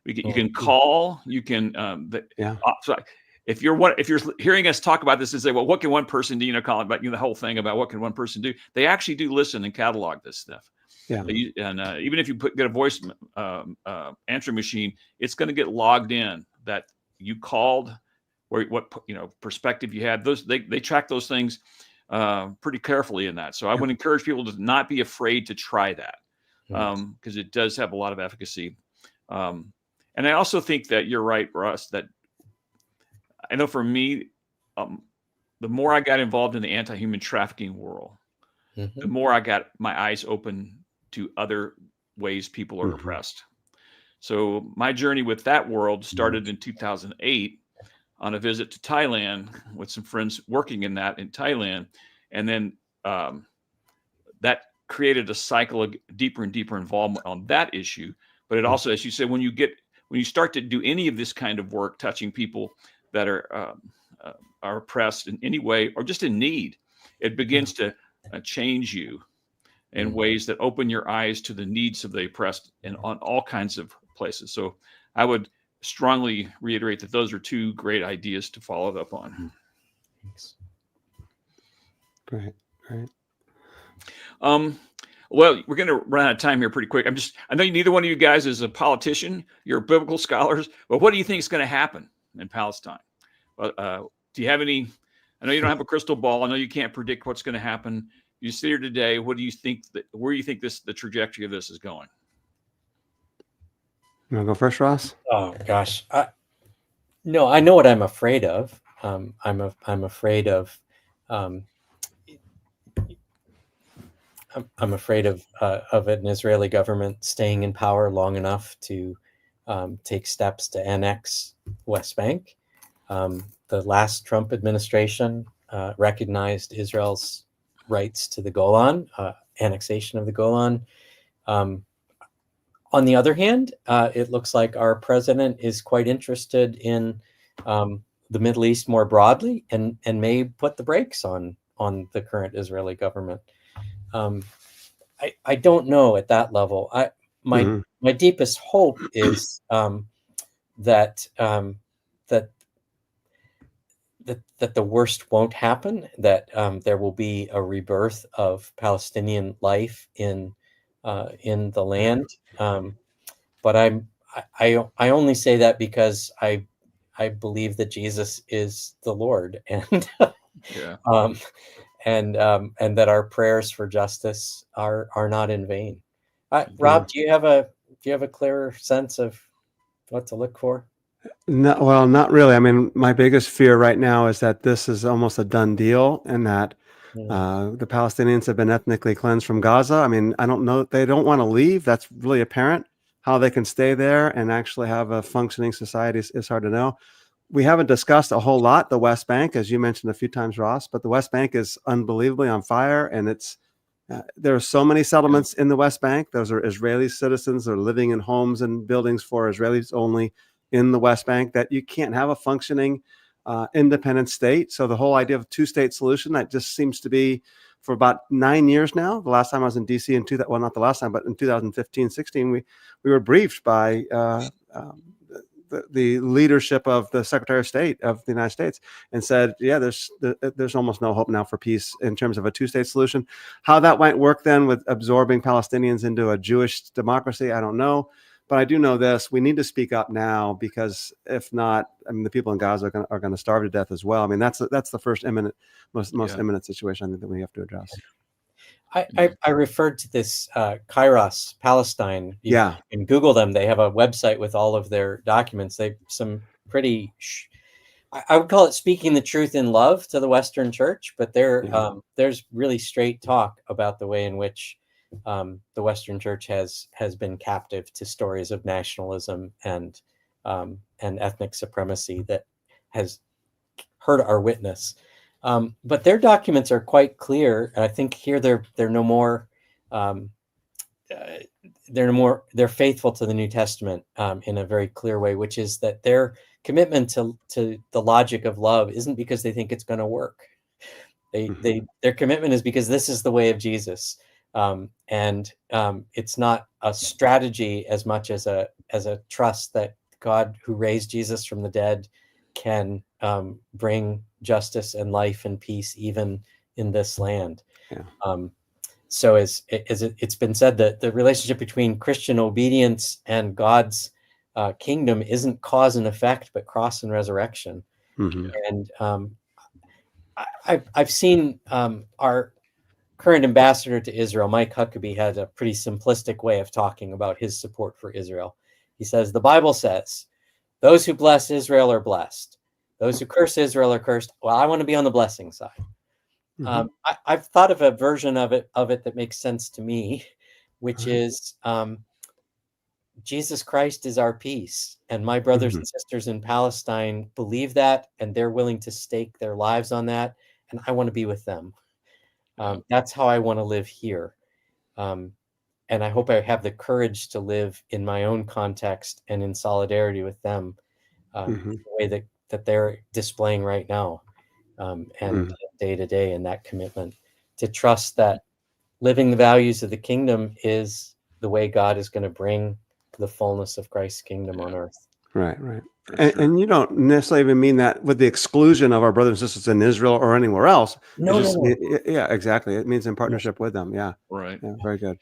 You can call. You can. So if you're hearing us talk about this and say, well, what can one person do? Call about the whole thing about what can one person do? They actually do listen and catalog this stuff. Yeah. And even if you get a voice answering machine, it's going to get logged in that you called, or what perspective you had. They track those things pretty carefully in that. So I would encourage people to not be afraid to try that because it does have a lot of efficacy. And I also think that you're right, Russ, that I know for me, the more I got involved in the anti-human trafficking world, the more I got my eyes open to other ways people are oppressed. So my journey with that world started in 2008 on a visit to Thailand with some friends working in Thailand. And then that created a cycle of deeper and deeper involvement on that issue. But it also, as you said, when you start to do any of this kind of work, touching people that are oppressed in any way or just in need, it begins to change you in ways that open your eyes to the needs of the oppressed and on all kinds of places. So I would strongly reiterate that those are two great ideas to follow up on. Thanks. Great. Well, we're going to run out of time here pretty quick. I know neither one of you guys is a politician. You're biblical scholars, but what do you think is going to happen in Palestine? Do you have any? I know you don't have a crystal ball. I know you can't predict what's going to happen. You sit here today. What do you think? Where do you think the trajectory of this is going? You want to go first, Ross? Oh gosh, no. I know what I'm afraid of. I'm afraid of. I'm afraid of an Israeli government staying in power long enough to take steps to annex West Bank. The last Trump administration recognized Israel's rights to the Golan, annexation of the Golan. On the other hand, it looks like our president is quite interested in the Middle East more broadly and may put the brakes on the current Israeli government. I don't know at that level. My deepest hope is that that the worst won't happen, that there will be a rebirth of Palestinian life in the land. But I only say that because I believe that Jesus is the Lord, and Yeah. And that our prayers for justice are not in vain. Mm-hmm. Rob, do you have a clearer sense of what to look for? No, well, not really. I mean, my biggest fear right now is that this is almost a done deal, and that the Palestinians have been ethnically cleansed from Gaza. I mean, I don't know. They don't want to leave. That's really apparent. How they can stay there and actually have a functioning society is hard to know. We haven't discussed a whole lot the West Bank, as you mentioned a few times, Ross, but the West Bank is unbelievably on fire, and there are so many settlements in the West Bank. Those are Israeli citizens. They're living in homes and buildings for Israelis only in the West Bank, that you can't have a functioning independent state. So the whole idea of a two-state solution, that just seems to be for about 9 years now. The last time I was in DC well, not the last time, but in 2015, 16, we were briefed by the leadership of the Secretary of State of the United States, and said, yeah, there's almost no hope now for peace in terms of a two-state solution. How that might work then with absorbing Palestinians into a Jewish democracy, I don't know. But I do know this: we need to speak up now, because if not, I mean, the people in Gaza are going to starve to death as well. I mean, that's the first most imminent situation I think that we have to address. I referred to this Kairos, Palestine. You can Google them. They have a website with all of their documents. They some pretty. I would call it speaking the truth in love to the Western Church, but there's really straight talk about the way in which the Western Church has been captive to stories of nationalism and ethnic supremacy that has hurt our witness. But their documents are quite clear. I think here they're no more they're faithful to the New Testament in a very clear way, which is that their commitment to the logic of love isn't because they think it's going to work. Their commitment is because this is the way of Jesus. And it's not a strategy as much as a trust that God, who raised Jesus from the dead, can bring justice and life and peace even in this land. So as it's been said, that the relationship between Christian obedience and God's kingdom isn't cause and effect, but cross and resurrection. And I've seen our current ambassador to Israel, Mike Huckabee, has a pretty simplistic way of talking about his support for Israel. He says, the Bible says, those who bless Israel are blessed. Those who curse Israel are cursed. Well, I want to be on the blessing side. I've thought of a version of it that makes sense to me, which is Jesus Christ is our peace. And my brothers and sisters in Palestine believe that, and they're willing to stake their lives on that. And I want to be with them. That's how I want to live here. And I hope I have the courage to live in my own context and in solidarity with them, the way that they're displaying right now, and day to day, and that commitment to trust that living the values of the kingdom is the way God is going to bring the fullness of Christ's kingdom on earth. Right. And you don't necessarily even mean that with the exclusion of our brothers and sisters in Israel or anywhere else. No. Yeah, exactly. It means in partnership with them. Yeah. Right. Yeah, very good.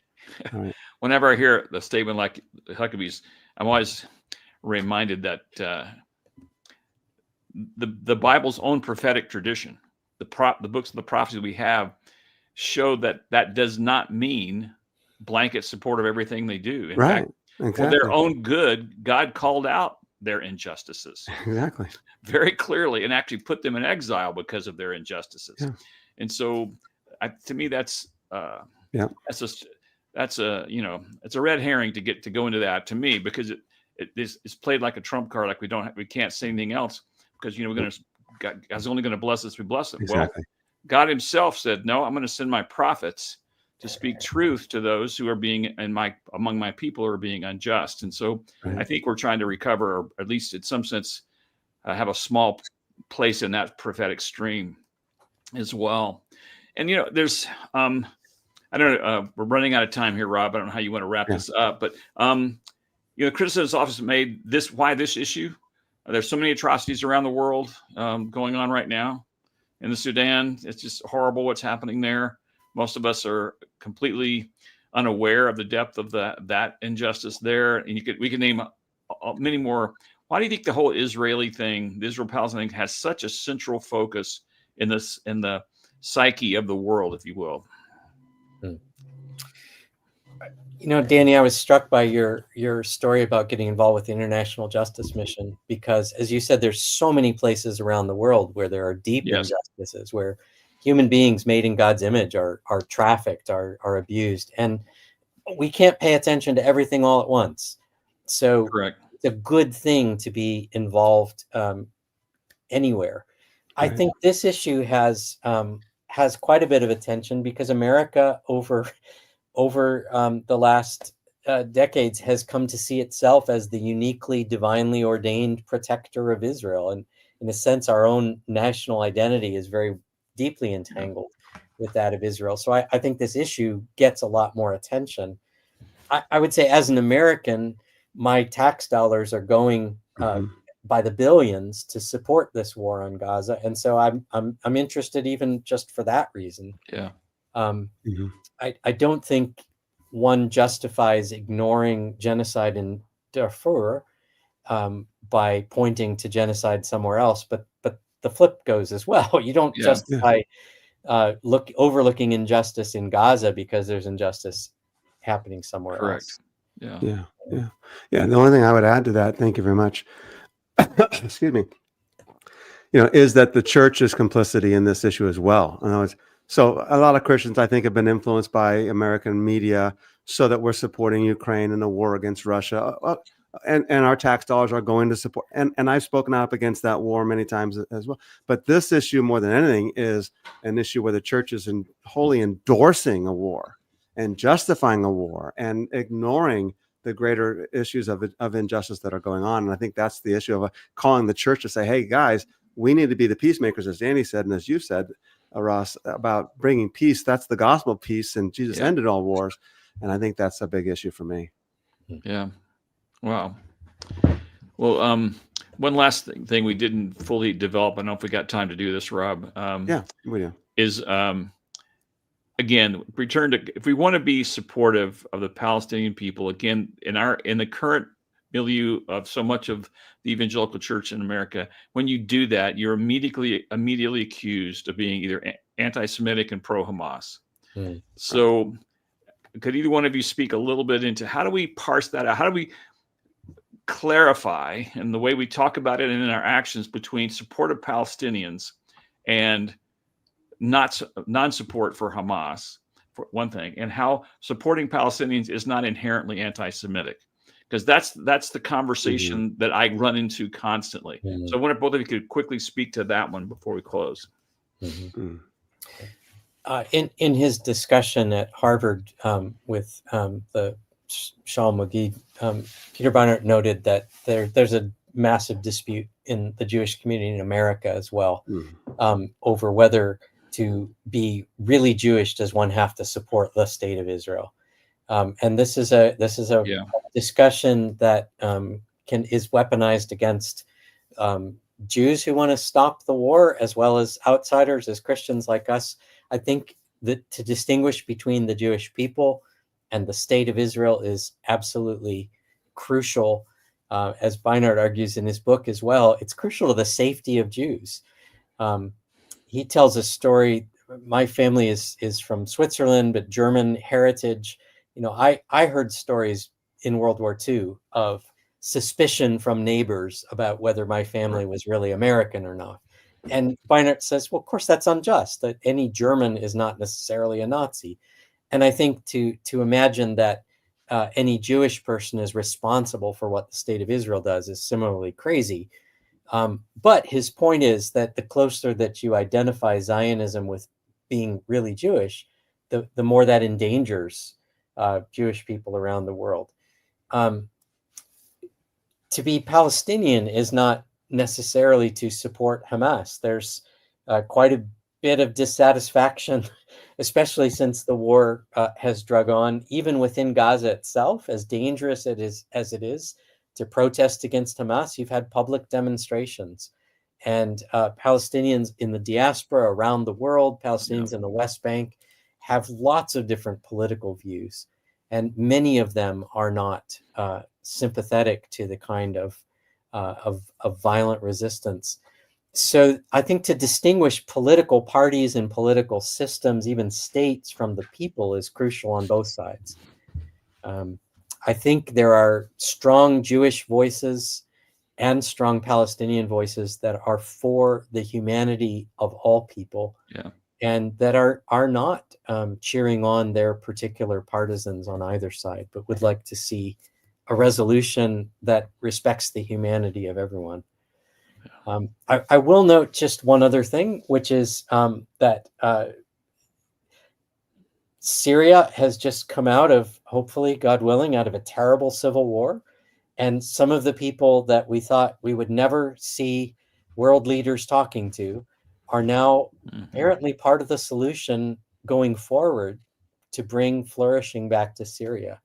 All right. Whenever I hear the statement like Huckabee's, I'm always reminded that the Bible's own prophetic tradition, the books of the prophecies we have, show that does not mean blanket support of everything they do. In fact, for their own good, God called out their injustices very clearly, and actually put them in exile because of their injustices. And so, to me, that's it's a red herring to go into that, to me, because it's played like a trump card, like we can't say anything else because God's only going to bless us, we bless him. Well, God himself said, no, I'm going to send my prophets to speak truth to those who are being among my people who are being unjust. And so I think we're trying to recover, or at least in some sense have a small place in that prophetic stream as well. And there's I don't know, we're running out of time here, Rob. I don't know how you want to wrap this up, but criticism is often made why this issue, There's so many atrocities around the world going on right now. In the Sudan, it's just horrible what's happening there. Most of us are completely unaware of the depth of that injustice there. And we can name many more. Why do you think the whole Israeli thing, the Israel-Palestine thing, has such a central focus in the psyche of the world, if you will? You know, Danny, I was struck by your story about getting involved with the International Justice Mission, because, as you said, there's so many places around the world where there are deep injustices, where human beings made in God's image are trafficked, are abused, and we can't pay attention to everything all at once. So Correct. It's a good thing to be involved anywhere. Right. I think this issue has quite a bit of attention because America over the last decades has come to see itself as the uniquely divinely ordained protector of Israel. And in a sense, our own national identity is very deeply entangled with that of Israel. So I think this issue gets a lot more attention. I would say, as an American, my tax dollars are going by the billions to support this war on Gaza. And so I'm interested even just for that reason. Yeah. I don't think one justifies ignoring genocide in Darfur by pointing to genocide somewhere else, but the flip goes as well. You don't justify overlooking injustice in Gaza because there's injustice happening somewhere else. Yeah. The only thing I would add to that, thank you very much, excuse me, is that the church's complicity in this issue as well. In other words, so a lot of Christians, I think, have been influenced by American media so that we're supporting Ukraine in the war against Russia. And our tax dollars are going to support. And I've spoken up against that war many times as well. But this issue, more than anything, is an issue where the church is wholly endorsing a war and justifying a war and ignoring the greater issues of injustice that are going on. And I think that's the issue of calling the church to say, hey, guys, we need to be the peacemakers, as Danny said, and as you said, Ross, about bringing peace. That's the gospel of peace, and Jesus ended all wars. And I think that's a big issue for me. Yeah. Wow. Well, one last thing we didn't fully develop. I don't know if we got time to do this, Rob. Yeah, we do. Is again, if we want to be supportive of the Palestinian people, again, in the current milieu of so much of the evangelical church in America, when you do that, you're immediately accused of being either anti-Semitic and pro-Hamas. So could either one of you speak a little bit into how do we parse that out? How do we clarify in the way we talk about it and in our actions between support of Palestinians and non-support for Hamas, for one thing, and how supporting Palestinians is not inherently anti-Semitic? Because that's the conversation that I run into constantly. So I wonder if both of you could quickly speak to that one before we close. In his discussion at Harvard with the Shalom Magid, Peter Beinart noted that there's a massive dispute in the Jewish community in America as well over whether to be really Jewish does one have to support the state of Israel. And this is a discussion that is weaponized against Jews who want to stop the war, as well as outsiders, as Christians like us. I think that to distinguish between the Jewish people and the state of Israel is absolutely crucial. As Beinart argues in his book as well, it's crucial to the safety of Jews. He tells a story. My family is from Switzerland, but German heritage. I heard stories in World War II of suspicion from neighbors about whether my family was really American or not. And Beinart says, well, of course, that's unjust, that any German is not necessarily a Nazi. And I think to imagine that any Jewish person is responsible for what the state of Israel does is similarly crazy. But his point is that the closer that you identify Zionism with being really Jewish, the more that endangers Jewish people around the world. To be Palestinian is not necessarily to support Hamas. There's quite a bit of dissatisfaction, especially since the war has drug on, even within Gaza itself, as dangerous as it is. to protest against Hamas, you've had public demonstrations. And Palestinians in the diaspora around the world, Palestinians in the West Bank, have lots of different political views. And many of them are not sympathetic to the kind of violent resistance. So I think to distinguish political parties and political systems, even states, from the people is crucial on both sides. I think there are strong Jewish voices and strong Palestinian voices that are for the humanity of all people, and that are not cheering on their particular partisans on either side, but would like to see a resolution that respects the humanity of everyone. I will note just one other thing, which is that Syria has just come out of, hopefully, God willing, out of a terrible civil war. And some of the people that we thought we would never see world leaders talking to are now apparently part of the solution going forward to bring flourishing back to Syria.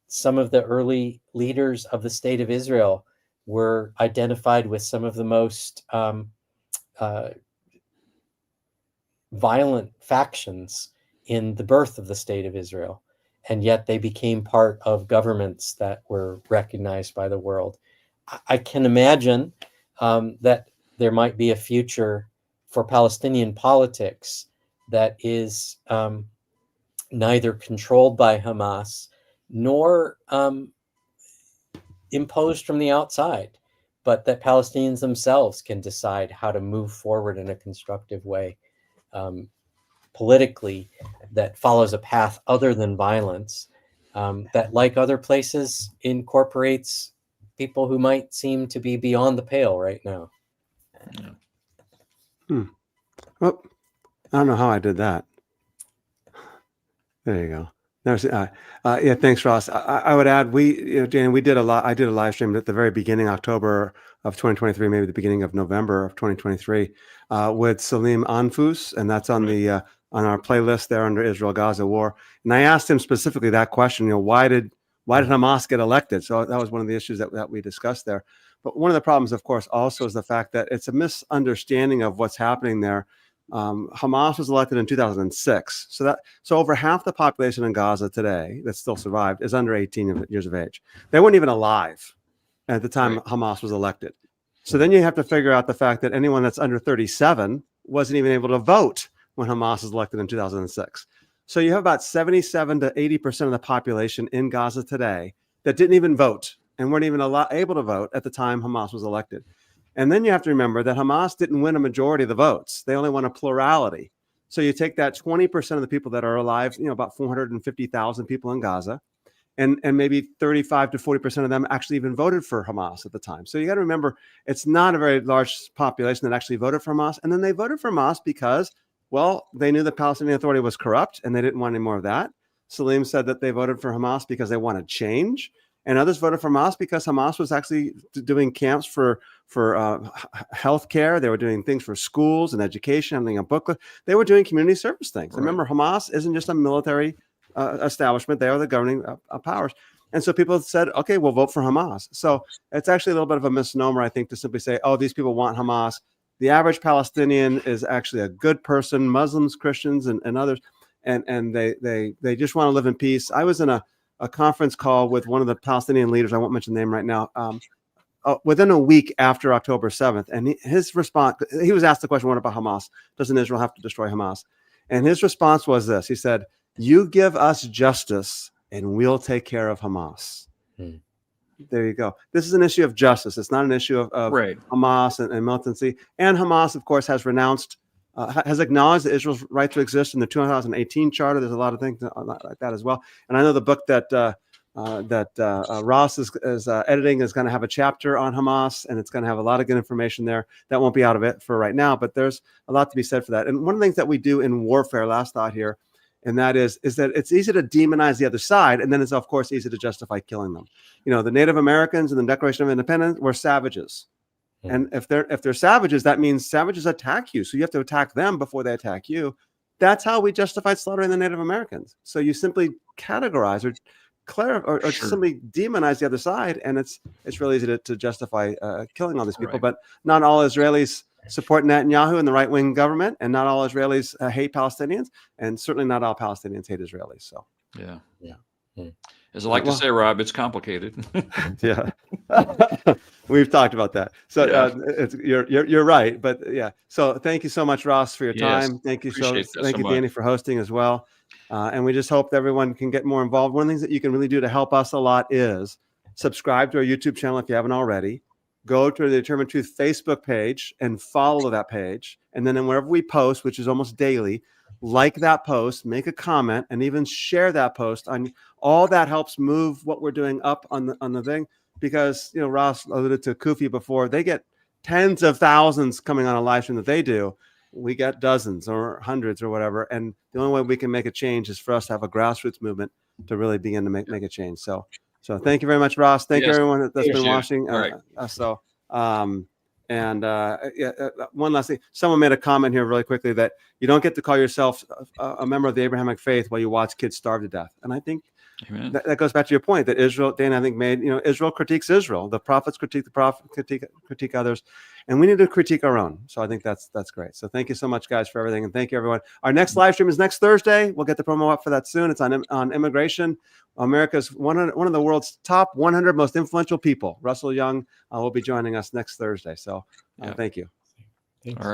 Some of the early leaders of the state of Israel were identified with some of the most violent factions in the birth of the state of Israel. And yet they became part of governments that were recognized by the world. I can imagine that there might be a future for Palestinian politics that is neither controlled by Hamas nor imposed from the outside, but that Palestinians themselves can decide how to move forward in a constructive way politically, that follows a path other than violence, that, like other places, incorporates people who might seem to be beyond the pale right now. Well, I don't know how I did that. There you go. Yeah, thanks, Ross. I would add, Jane, I did a live stream at the very beginning, October of 2023, maybe the beginning of November of 2023, with Salim Anfus, and that's on the on our playlist there under Israel-Gaza war. And I asked him specifically that question, why did Hamas get elected? So that was one of the issues that we discussed there. But one of the problems, of course, also is the fact that it's a misunderstanding of what's happening there. Hamas was elected in 2006. So over half the population in Gaza today that still survived is under 18 years of age. They weren't even alive at the time Hamas was elected. So then you have to figure out the fact that anyone that's under 37 wasn't even able to vote when Hamas was elected in 2006. So you have about 77 to 80% of the population in Gaza today that didn't even vote and weren't even able to vote at the time Hamas was elected. And then you have to remember that Hamas didn't win a majority of the votes. They only won a plurality. So you take that 20% of the people that are alive, about 450,000 people in Gaza, and maybe 35 to 40% of them actually even voted for Hamas at the time. So you got to remember, it's not a very large population that actually voted for Hamas. And then they voted for Hamas because, well, they knew the Palestinian Authority was corrupt and they didn't want any more of that. Salim said that they voted for Hamas because they wanted change. And others voted for Hamas because Hamas was actually doing camps for health care. They were doing things for schools and education, having a booklet. They were doing community service things. Right. Remember, Hamas isn't just a military establishment. They are the governing powers. And so people said, okay, we'll vote for Hamas. So it's actually a little bit of a misnomer, I think, to simply say, oh, these people want Hamas. The average Palestinian is actually a good person, Muslims, Christians, and others. And they just want to live in peace. I was in a conference call with one of the Palestinian leaders, I won't mention the name right now, within a week after October 7th. And his response, he was asked the question, what about Hamas? Doesn't Israel have to destroy Hamas? And his response was this. He said, you give us justice and we'll take care of Hamas. There you go. This is an issue of justice. It's not an issue of right. Hamas and militancy. And Hamas, of course, has renounced, has acknowledged Israel's right to exist in the 2018 charter. There's a lot of things like that as well. And I know the book that Ross is editing is going to have a chapter on Hamas, and it's going to have a lot of good information there. That won't be out of it for right now, but there's a lot to be said for that. And one of the things that we do in warfare, last thought here, and that is that it's easy to demonize the other side, and then it's, of course, easy to justify killing them. The Native Americans in the Declaration of Independence were savages. And if they're savages, that means savages attack you. So you have to attack them before they attack you. That's how we justified slaughtering the Native Americans. So you simply categorize or or Sure. simply demonize the other side, and it's really easy to justify killing all these people. Right. But not all Israelis support Netanyahu and the right-wing government, and not all Israelis hate Palestinians, and certainly not all Palestinians hate Israelis. So Yeah. Hmm. As I like to say, Rob, it's complicated. yeah, we've talked about that. So you're right, but yeah. So thank you so much, Ross, for your Yes, time. Thank you appreciate that thank so you, much. Danny, for hosting as well. And we just hope that everyone can get more involved. One of the things that you can really do to help us a lot is subscribe to our YouTube channel if you haven't already. Go to the Determined Truth Facebook page and follow that page. And then wherever we post, which is almost daily, like that post, make a comment, and even share that post. All that helps move what we're doing up on the thing. Because Ross alluded to Kufi before, they get tens of thousands coming on a live stream that they do. We get dozens or hundreds or whatever. And the only way we can make a change is for us to have a grassroots movement to really begin to make a change. So thank you very much, Ross. Thank you, everyone that's been watching. Right. One last thing. Someone made a comment here really quickly that you don't get to call yourself a member of the Abrahamic faith while you watch kids starve to death. And I think that goes back to your point that Israel, Dan, I think made, Israel critiques Israel. The prophets critique the prophet, critique others, and we need to critique our own. So I think that's great. So thank you so much, guys, for everything. And thank you, everyone. Our next live stream is next Thursday. We'll get the promo up for that soon. It's on immigration. America's one of the world's top 100 most influential people. Russell Young will be joining us next Thursday. So thank you. All right.